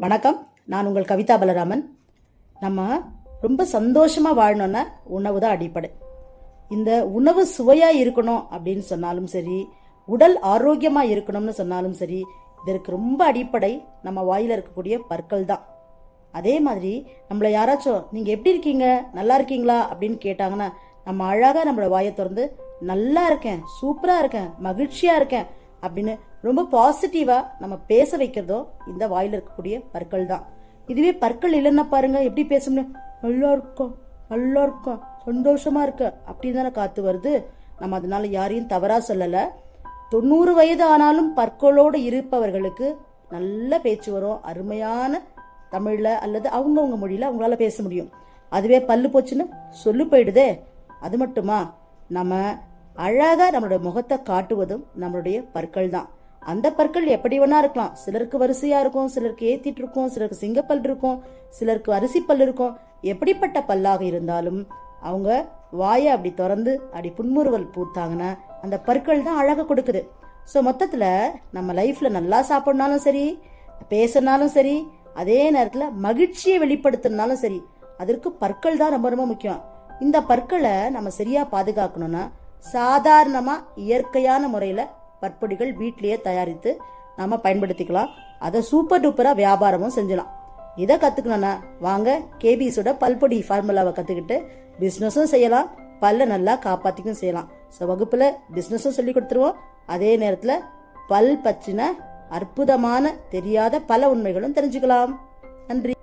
வணக்கம். நான் உங்கள் கவிதா பலராமன். நம்ம ரொம்ப சந்தோஷமாக வாழணும்னா உணவு தான் அடிப்படை. இந்த உணவு சுவையாக இருக்கணும் அப்படின்னு சொன்னாலும் சரி, உடல் ஆரோக்கியமாக இருக்கணும்னு சொன்னாலும் சரி, இதற்கு ரொம்ப அடிப்படை நம்ம வாயில் இருக்கக்கூடிய பற்கள் தான். அதே மாதிரி நம்மளை யாராச்சும் நீங்கள் எப்படி இருக்கீங்க, நல்லா இருக்கீங்களா அப்படின்னு கேட்டாங்கன்னா, நம்ம அழகாக நம்மளோட வாயை திறந்து நல்லா இருக்கேன், சூப்பராக இருக்கேன், மகிழ்ச்சியாக இருக்கேன் அப்படின்னு ரொம்ப பாசிட்டிவா நம்ம பேச வைக்கிறதோ இந்த வாயில இருக்கக்கூடிய பற்கள் தான். இதுவே பற்கள் இல்லைன்னா பாருங்க எப்படி பேச முடியும், நல்லா இருக்கும், நல்லா இருக்கும், சந்தோஷமா இருக்க அப்படின்னு தானே காத்து வருது. நம்ம அதனால யாரையும் தவறா சொல்லல. 90 வயது ஆனாலும் பற்களோடு இருப்பவர்களுக்கு நல்ல பேச்சு வரும், அருமையான தமிழ்ல அல்லது அவங்கவுங்க மொழியில அவங்களால பேச முடியும். அதுவே பல்லு போச்சுன்னு சொல்லு போயிடுதே. அது மட்டுமா, நம்ம அழகா நம்மளுடைய முகத்தை காட்டுவதும் நம்மளுடைய பற்கள் தான். அந்த பற்கள் எப்படி வேணா இருக்கலாம். சிலருக்கு வரிசையா இருக்கும், சிலருக்கு ஏத்திட்டு இருக்கும், சிலருக்கு சிங்கப்பல் இருக்கும், சிலருக்கு அரிசி பல் இருக்கும். எப்படிப்பட்ட பல்லாக இருந்தாலும் அவங்க வாயை அப்படி திறந்து அப்படி புன்முறுவல் பூத்தாங்கன்னா அந்த பற்கள் தான் அழகை கொடுக்குது. ஸோ மொத்தத்தில் நம்ம லைஃப்ல நல்லா சாப்பிட்னாலும் சரி, பேசினாலும் சரி, அதே நேரத்தில் மகிழ்ச்சியை வெளிப்படுத்தினாலும் சரி, அதற்கு பற்கள் தான் ரொம்ப ரொம்ப முக்கியம். இந்த பற்களை நம்ம சரியா பாதுகாக்கணும்னா சாதாரணமா இயற்கையான முறையில பற்பொடிகள் வீட்லயே தயாரித்து நாம பயன்படுத்திக்கலாம். அதை சூப்பர் டூப்பரா வியாபாரமும் செஞ்சலாம். இதை கத்துக்கணும்னா வாங்க கேபிஸோட பல்பொடி ஃபார்முலாவை கத்துக்கிட்டு பிசினஸும் செய்யலாம், பல்ல நல்லா காப்பாத்திக்கும் செய்யலாம். ஸோ வகுப்புல பிசினஸும் சொல்லி கொடுத்துருவோம், அதே நேரத்துல பல் பற்றின அற்புதமான தெரியாத பல உண்மைகளும் தெரிஞ்சுக்கலாம். நன்றி.